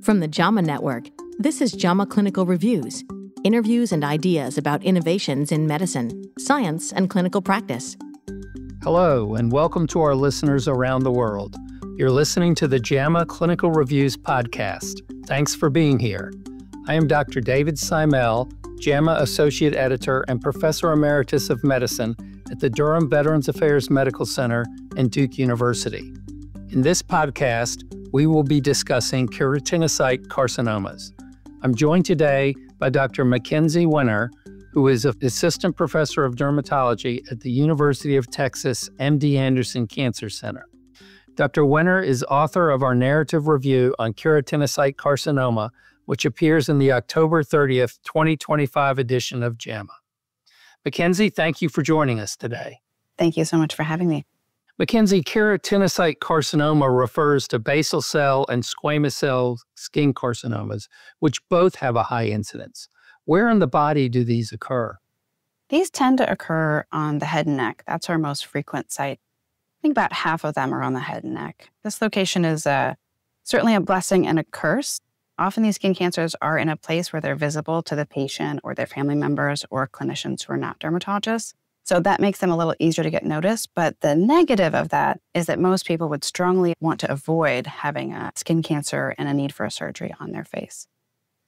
From the JAMA Network, this is JAMA Clinical Reviews, interviews and ideas about innovations in medicine, science, and clinical practice. Hello, and welcome to our listeners around the world. You're listening to the JAMA Clinical Reviews podcast. Thanks for being here. I am Dr. David Simel, JAMA Associate Editor and Professor Emeritus of Medicine at the Durham Veterans Affairs Medical Center and Duke University. In this podcast, we will be discussing keratinocyte carcinomas. I'm joined today by Dr. Mackenzie Wehner, who is an Assistant Professor of Dermatology at the University of Texas MD Anderson Cancer Center. Dr. Wehner is author of our narrative review on keratinocyte carcinoma, which appears in the October 30th, 2025 edition of JAMA. Mackenzie, thank you for joining us today. Thank you so much for having me. Mackenzie, keratinocyte carcinoma refers to basal cell and squamous cell skin carcinomas, which both have a high incidence. Where in the body do these occur? These tend to occur on the head and neck. That's our most frequent site. I think about half of them are on the head and neck. This location is certainly a blessing and a curse. Often these skin cancers are in a place where they're visible to the patient or their family members or clinicians who are not dermatologists. So that makes them a little easier to get noticed. But the negative of that is that most people would strongly want to avoid having a skin cancer and a need for a surgery on their face.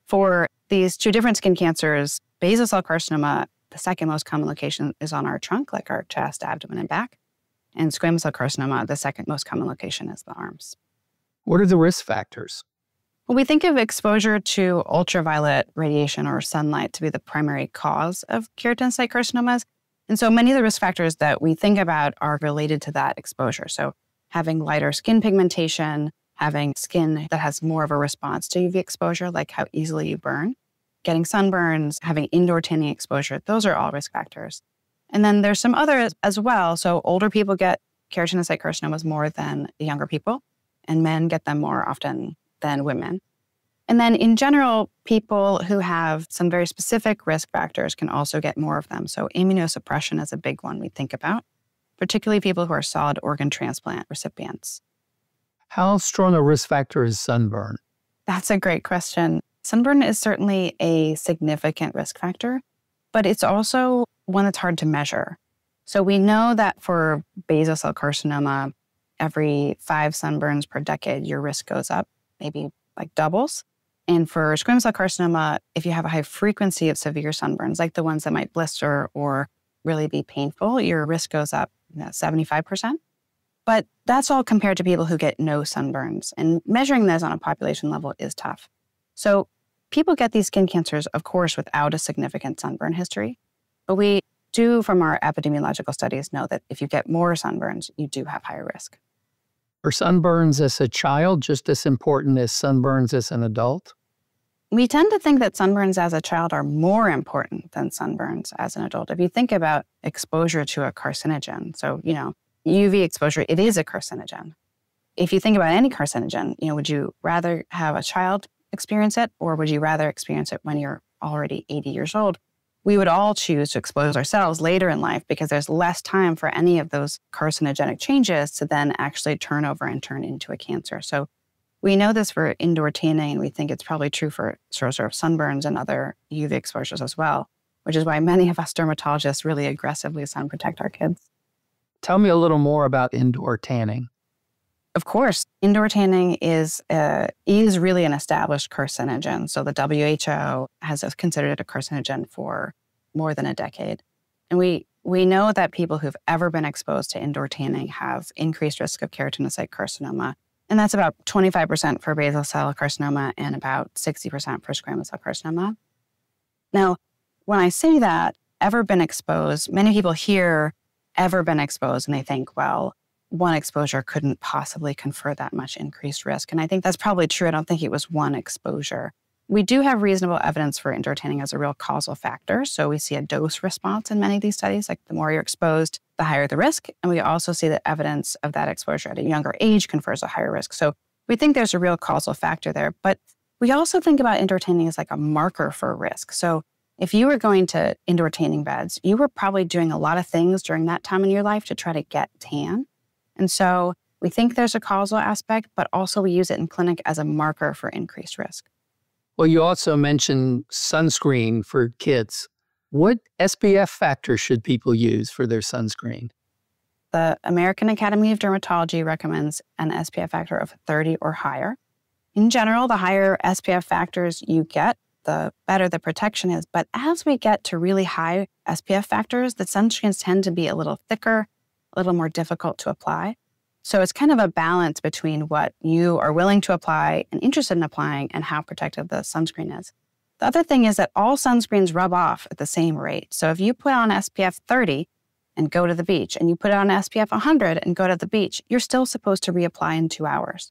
For these two different skin cancers, basal cell carcinoma, the second most common location is on our trunk, like our chest, abdomen, and back. And squamous cell carcinoma, the second most common location is the arms. What are the risk factors? Well, we think of exposure to ultraviolet radiation or sunlight to be the primary cause of keratinocyte carcinomas. And so many of the risk factors that we think about are related to that exposure. So having lighter skin pigmentation, having skin that has more of a response to UV exposure, like how easily you burn, getting sunburns, having indoor tanning exposure, those are all risk factors. And then there's some others as well. So older people get keratinocyte carcinomas more than younger people, and men get them more often than women. And then in general, people who have some very specific risk factors can also get more of them. So immunosuppression is a big one we think about, particularly people who are solid organ transplant recipients. How strong a risk factor is sunburn? That's a great question. Sunburn is certainly a significant risk factor, but it's also one that's hard to measure. So we know that for basal cell carcinoma, every 5 sunburns per decade, your risk goes up, maybe like doubles. And for squamous cell carcinoma, if you have a high frequency of severe sunburns, like the ones that might blister or really be painful, your risk goes up 75%. But that's all compared to people who get no sunburns. And measuring this on a population level is tough. So people get these skin cancers, of course, without a significant sunburn history. But we do, from our epidemiological studies, know that if you get more sunburns, you do have higher risk. Are sunburns as a child just as important as sunburns as an adult? We tend to think that sunburns as a child are more important than sunburns as an adult. If you think about exposure to a carcinogen, so, UV exposure, it is a carcinogen. If you think about any carcinogen, would you rather have a child experience it, or would you rather experience it when you're already 80 years old? We would all choose to expose ourselves later in life because there's less time for any of those carcinogenic changes to then actually turn over and turn into a cancer. So we know this for indoor tanning, and we think it's probably true for sort of sunburns and other UV exposures as well, which is why many of us dermatologists really aggressively sun protect our kids. Tell me a little more about indoor tanning. Of course, indoor tanning is really an established carcinogen. So the WHO has considered it a carcinogen for more than a decade. And we know that people who've ever been exposed to indoor tanning have increased risk of keratinocyte carcinoma. And that's about 25% for basal cell carcinoma and about 60% for squamous cell carcinoma. Now, when I say that, ever been exposed, many people hear ever been exposed and they think, well, one exposure couldn't possibly confer that much increased risk. And I think that's probably true. I don't think it was one exposure. We do have reasonable evidence for indoor tanning as a real causal factor. So we see a dose response in many of these studies, like the more you're exposed, the higher the risk. And we also see that evidence of that exposure at a younger age confers a higher risk. So we think there's a real causal factor there. But we also think about indoor tanning as like a marker for risk. So if you were going to indoor tanning beds, you were probably doing a lot of things during that time in your life to try to get tan. And so we think there's a causal aspect, but also we use it in clinic as a marker for increased risk. Well, you also mentioned sunscreen for kids. What SPF factor should people use for their sunscreen? The American Academy of Dermatology recommends an SPF factor of 30 or higher. In general, the higher SPF factors you get, the better the protection is. But as we get to really high SPF factors, the sunscreens tend to be a little thicker, a little more difficult to apply. So it's kind of a balance between what you are willing to apply and interested in applying and how protective the sunscreen is. The other thing is that all sunscreens rub off at the same rate. So if you put on SPF 30 and go to the beach, and you put on SPF 100 and go to the beach, you're still supposed to reapply in 2 hours.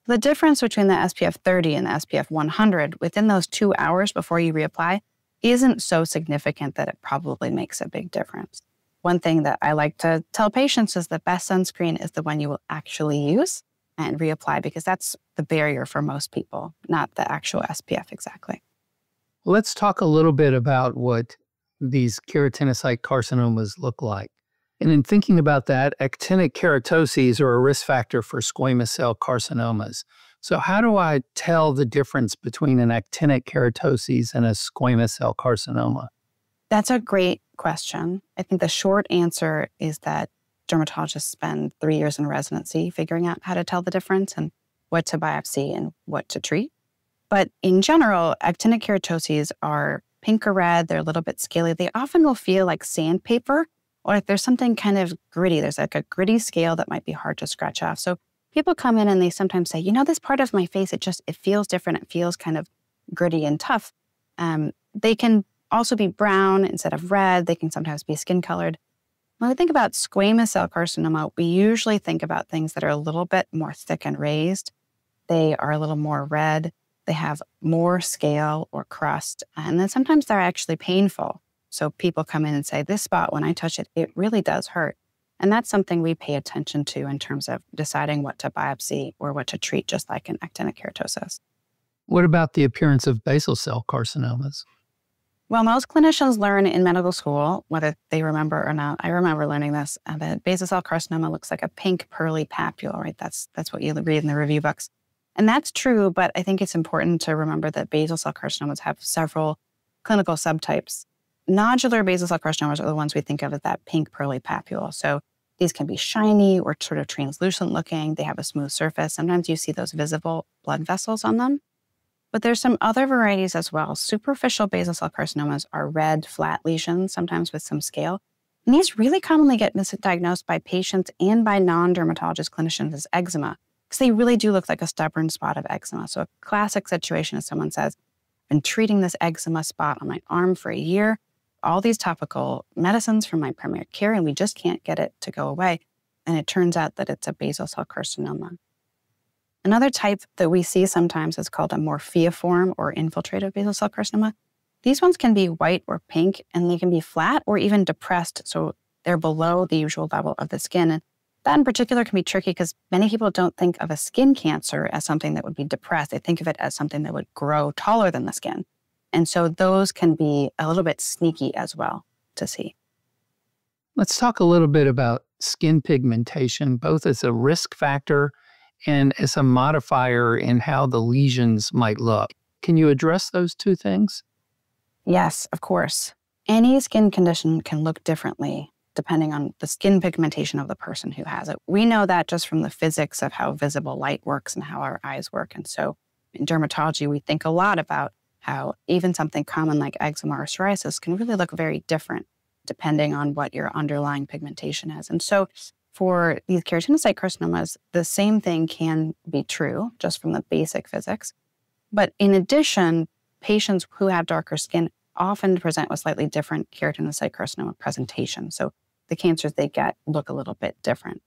The difference between the SPF 30 and the SPF 100 within those 2 hours before you reapply isn't so significant that it probably makes a big difference. One thing that I like to tell patients is the best sunscreen is the one you will actually use and reapply, because that's the barrier for most people, not the actual SPF exactly. Let's talk a little bit about what these keratinocyte carcinomas look like. And in thinking about that, actinic keratoses are a risk factor for squamous cell carcinomas. So how do I tell the difference between an actinic keratoses and a squamous cell carcinoma? That's a great question. I think the short answer is that dermatologists spend 3 years in residency figuring out how to tell the difference and what to biopsy and what to treat. But in general, actinic keratoses are pink or red. They're a little bit scaly. They often will feel like sandpaper, or if there's something kind of gritty, there's like a gritty scale that might be hard to scratch off. So people come in and they sometimes say, this part of my face, it feels different. It feels kind of gritty and tough. They can also be brown instead of red. They can sometimes be skin colored. When we think about squamous cell carcinoma, we usually think about things that are a little bit more thick and raised. They are a little more red. They have more scale or crust. And then sometimes they're actually painful. So people come in and say, this spot, when I touch it, it really does hurt. And that's something we pay attention to in terms of deciding what to biopsy or what to treat, just like an actinic keratosis. What about the appearance of basal cell carcinomas? Well, most clinicians learn in medical school, whether they remember or not. I remember learning this, that basal cell carcinoma looks like a pink pearly papule, right? That's what you read in the review books. And that's true, but I think it's important to remember that basal cell carcinomas have several clinical subtypes. Nodular basal cell carcinomas are the ones we think of as that pink pearly papule. So these can be shiny or sort of translucent looking. They have a smooth surface. Sometimes you see those visible blood vessels on them. But there's some other varieties as well. Superficial basal cell carcinomas are red, flat lesions, sometimes with some scale. And these really commonly get misdiagnosed by patients and by non-dermatologist clinicians as eczema, because they really do look like a stubborn spot of eczema. So a classic situation is someone says, I've been treating this eczema spot on my arm for a year, all these topical medicines from my primary care, and we just can't get it to go away. And it turns out that it's a basal cell carcinoma. Another type that we see sometimes is called a morpheoform or infiltrative basal cell carcinoma. These ones can be white or pink, and they can be flat or even depressed, so they're below the usual level of the skin. And that in particular can be tricky because many people don't think of a skin cancer as something that would be depressed. They think of it as something that would grow taller than the skin. And so those can be a little bit sneaky as well to see. Let's talk a little bit about skin pigmentation, both as a risk factor and as a modifier in how the lesions might look. Can you address those two things? Yes, of course. Any skin condition can look differently depending on the skin pigmentation of the person who has it. We know that just from the physics of how visible light works and how our eyes work. And so in dermatology, we think a lot about how even something common like eczema or psoriasis can really look very different depending on what your underlying pigmentation is. And so for these keratinocyte carcinomas, the same thing can be true just from the basic physics. But in addition, patients who have darker skin often present with slightly different keratinocyte carcinoma presentation. So the cancers they get look a little bit different.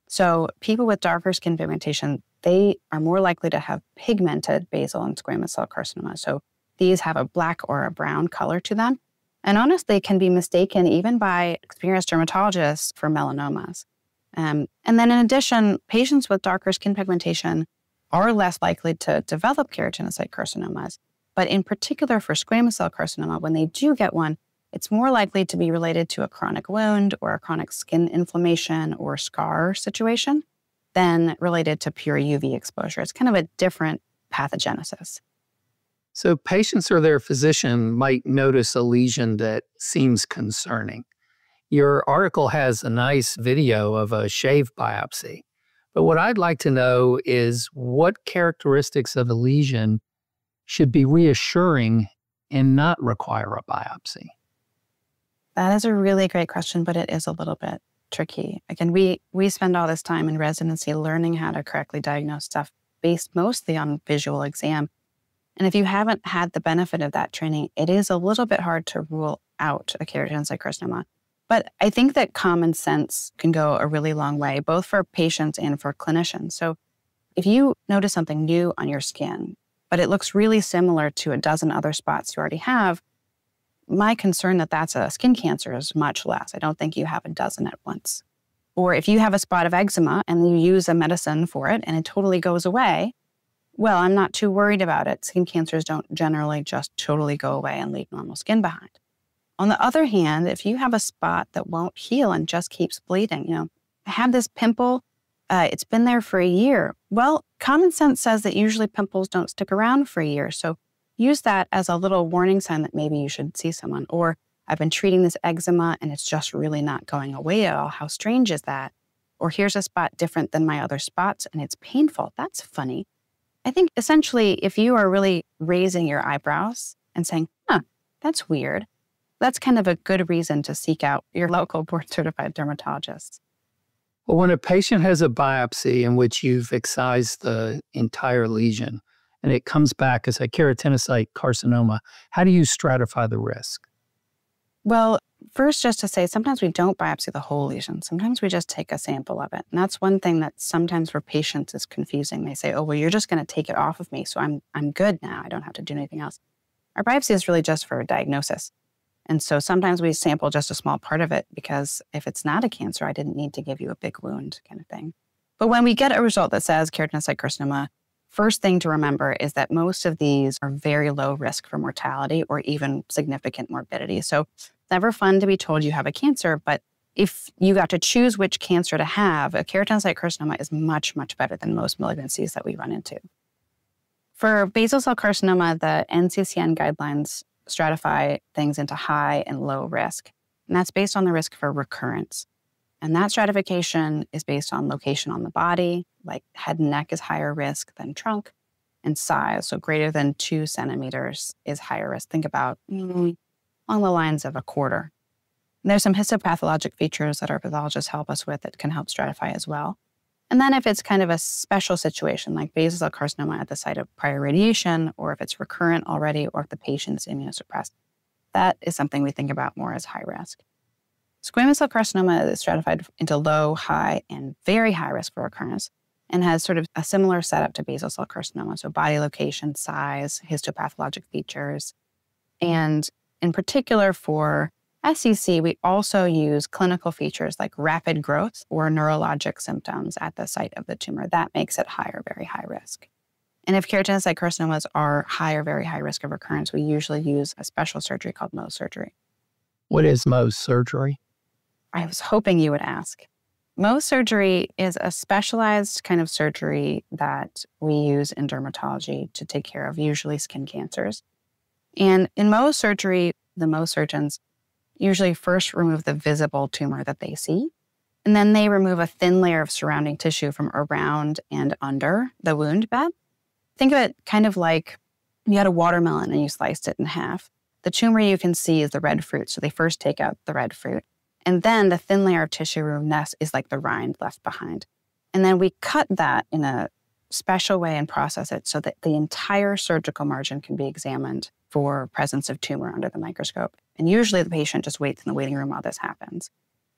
So people with darker skin pigmentation, they are more likely to have pigmented basal and squamous cell carcinoma. So these have a black or a brown color to them. And honestly, can be mistaken even by experienced dermatologists for melanomas. And then in addition, patients with darker skin pigmentation are less likely to develop keratinocyte carcinomas. But in particular for squamous cell carcinoma, when they do get one, it's more likely to be related to a chronic wound or a chronic skin inflammation or scar situation than related to pure UV exposure. It's kind of a different pathogenesis. So patients or their physician might notice a lesion that seems concerning. Your article has a nice video of a shave biopsy. But what I'd like to know is what characteristics of a lesion should be reassuring and not require a biopsy? That is a really great question, but it is a little bit tricky. Again, we spend all this time in residency learning how to correctly diagnose stuff based mostly on visual exam. And if you haven't had the benefit of that training, it is a little bit hard to rule out a keratinocyte carcinoma. But I think that common sense can go a really long way, both for patients and for clinicians. So if you notice something new on your skin, but it looks really similar to a dozen other spots you already have, my concern that that's a skin cancer is much less. I don't think you have a dozen at once. Or if you have a spot of eczema and you use a medicine for it and it totally goes away, well, I'm not too worried about it. Skin cancers don't generally just totally go away and leave normal skin behind. On the other hand, if you have a spot that won't heal and just keeps bleeding, I have this pimple, it's been there for a year. Well, common sense says that usually pimples don't stick around for a year. So use that as a little warning sign that maybe you should see someone. Or I've been treating this eczema and it's just really not going away at all. How strange is that? Or here's a spot different than my other spots and it's painful. That's funny. I think essentially if you are really raising your eyebrows and saying, that's weird, that's kind of a good reason to seek out your local board-certified dermatologist. Well, when a patient has a biopsy in which you've excised the entire lesion and it comes back as a keratinocyte carcinoma, how do you stratify the risk? Well, first, just to say, sometimes we don't biopsy the whole lesion. Sometimes we just take a sample of it. And that's one thing that sometimes for patients is confusing. They say, oh, well, you're just going to take it off of me, so I'm good now. I don't have to do anything else. Our biopsy is really just for a diagnosis. And so sometimes we sample just a small part of it because if it's not a cancer, I didn't need to give you a big wound kind of thing. But when we get a result that says keratinocyte carcinoma, first thing to remember is that most of these are very low risk for mortality or even significant morbidity. So it's never fun to be told you have a cancer, but if you got to choose which cancer to have, a keratinocyte carcinoma is much, much better than most malignancies that we run into. For basal cell carcinoma, the NCCN guidelines stratify things into high and low risk. And that's based on the risk for recurrence. And that stratification is based on location on the body, like head and neck is higher risk than trunk, and size, so greater than 2 centimeters is higher risk. Think about along the lines of a quarter. And there's some histopathologic features that our pathologists help us with that can help stratify as well. And then if it's kind of a special situation, like basal cell carcinoma at the site of prior radiation, or if it's recurrent already, or if the patient is immunosuppressed, that is something we think about more as high risk. Squamous cell carcinoma is stratified into low, high, and very high risk for recurrence and has sort of a similar setup to basal cell carcinoma. So body location, size, histopathologic features. And in particular for SCC, we also use clinical features like rapid growth or neurologic symptoms at the site of the tumor. That makes it high or very high risk. And if keratinocyte carcinomas are high or very high risk of recurrence, we usually use a special surgery called Mohs surgery. What is Mohs surgery? I was hoping you would ask. Mohs surgery is a specialized kind of surgery that we use in dermatology to take care of usually skin cancers. And in Mohs surgery, the Mohs surgeons usually first remove the visible tumor that they see, and then they remove a thin layer of surrounding tissue from around and under the wound bed. Think of it kind of like you had a watermelon and you sliced it in half. The tumor you can see is the red fruit, so they first take out the red fruit. And then the thin layer of tissue removed is like the rind left behind. And then we cut that in a special way and process it so that the entire surgical margin can be examined for presence of tumor under the microscope. And usually the patient just waits in the waiting room while this happens.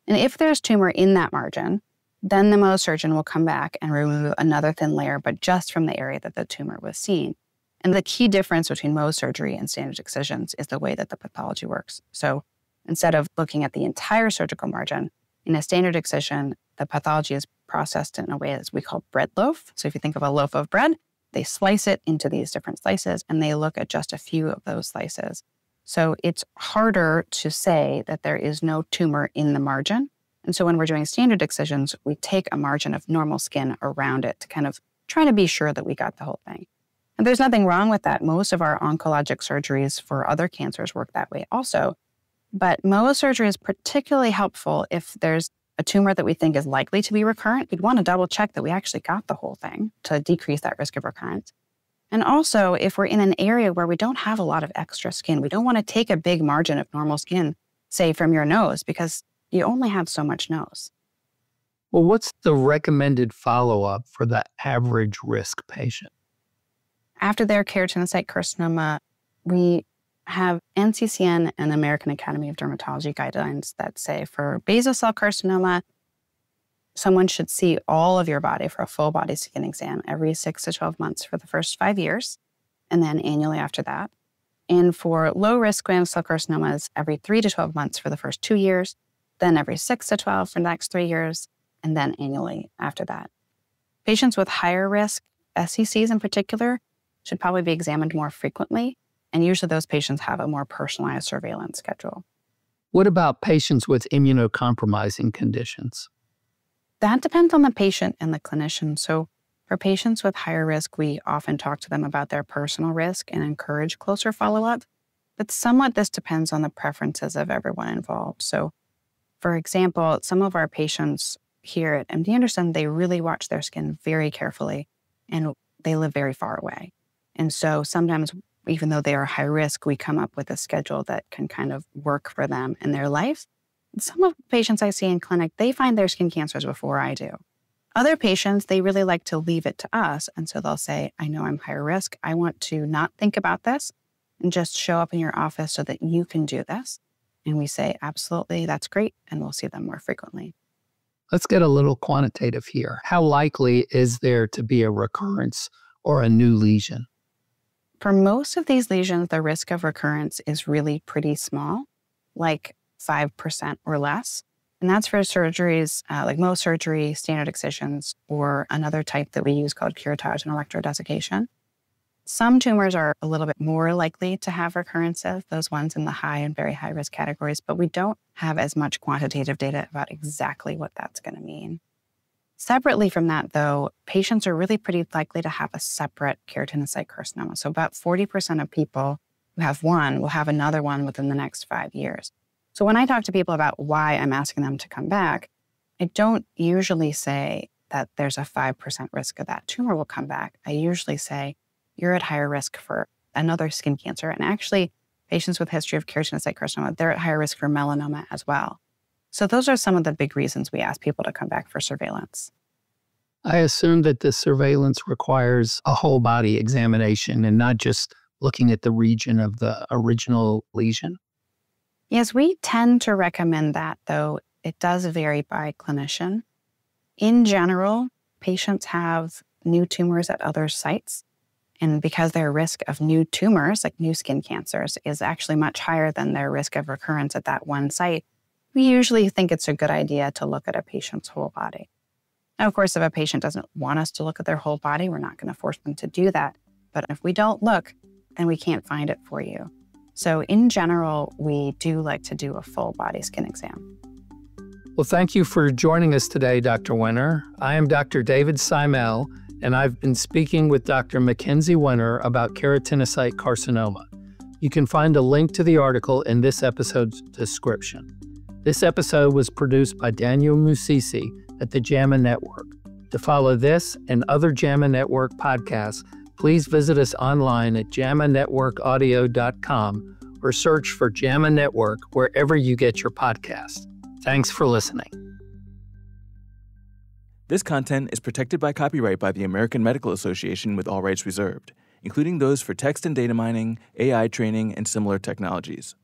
And if there's tumor in that margin, then the Mohs surgeon will come back and remove another thin layer, but just from the area that the tumor was seen. And the key difference between Mohs surgery and standard excisions is the way that the pathology works. So instead of looking at the entire surgical margin, in a standard excision, the pathology is processed in a way that we call bread loaf. So if you think of a loaf of bread, they slice it into these different slices and they look at just a few of those slices. So it's harder to say that there is no tumor in the margin. And so when we're doing standard excisions, we take a margin of normal skin around it to kind of try to be sure that we got the whole thing. And there's nothing wrong with that. Most of our oncologic surgeries for other cancers work that way also. But Mohs surgery is particularly helpful if there's a tumor that we think is likely to be recurrent. We'd want to double check that we actually got the whole thing to decrease that risk of recurrence. And also, if we're in an area where we don't have a lot of extra skin, we don't want to take a big margin of normal skin, say from your nose, because you only have so much nose. Well, what's the recommended follow-up for the average risk patient? After their keratinocyte carcinoma, we have NCCN and American Academy of Dermatology guidelines that say for basal cell carcinoma, someone should see all of your body for a full body skin exam every 6 to 12 months for the first 5 years, and then annually after that. And for low-risk squamous cell carcinomas, every 3 to 12 months for the first 2 years, then every 6 to 12 for the next 3 years, and then annually after that. Patients with higher risk, SCCs in particular, should probably be examined more frequently, and usually those patients have a more personalized surveillance schedule. What about patients with immunocompromising conditions? That depends on the patient and the clinician. So for patients with higher risk, we often talk to them about their personal risk and encourage closer follow-up. But somewhat this depends on the preferences of everyone involved. So for example, some of our patients here at MD Anderson, they really watch their skin very carefully, and they live very far away. And so sometimes, even though they are high risk, we come up with a schedule that can kind of work for them in their life. Some of the patients I see in clinic, they find their skin cancers before I do. Other patients, they really like to leave it to us. And so they'll say, I know I'm higher risk. I want to not think about this and just show up in your office so that you can do this. And we say, absolutely, that's great. And we'll see them more frequently. Let's get a little quantitative here. How likely is there to be a recurrence or a new lesion? For most of these lesions, the risk of recurrence is really pretty small, like 5% or less. And that's for surgeries like Mohs surgery, standard excisions, or another type that we use called curettage and electrodesiccation. Some tumors are a little bit more likely to have recurrences, those ones in the high and very high risk categories, but we don't have as much quantitative data about exactly what that's going to mean. Separately from that, though, patients are really pretty likely to have a separate keratinocyte carcinoma. So about 40% of people who have one will have another one within the next 5 years. So when I talk to people about why I'm asking them to come back, I don't usually say that there's a 5% risk of that tumor will come back. I usually say you're at higher risk for another skin cancer. And actually, patients with history of keratinocyte carcinoma, they're at higher risk for melanoma as well. So those are some of the big reasons we ask people to come back for surveillance. I assume that the surveillance requires a whole body examination and not just looking at the region of the original lesion. Yes, we tend to recommend that, though it does vary by clinician. In general, patients have new tumors at other sites. And because their risk of new tumors, like new skin cancers, is actually much higher than their risk of recurrence at that one site, we usually think it's a good idea to look at a patient's whole body. Now, of course, if a patient doesn't want us to look at their whole body, we're not going to force them to do that. But if we don't look, then we can't find it for you. So in general, we do like to do a full body skin exam. Well, thank you for joining us today, Dr. Wehner. I am Dr. David Simel, and I've been speaking with Dr. Mackenzie Wehner about keratinocyte carcinoma. You can find a link to the article in this episode's description. This episode was produced by Daniel Musisi at the JAMA Network. To follow this and other JAMA Network podcasts, please visit us online at jamanetworkaudio.com or search for JAMA Network wherever you get your podcast. Thanks for listening. This content is protected by copyright by the American Medical Association with all rights reserved, including those for text and data mining, AI training, and similar technologies.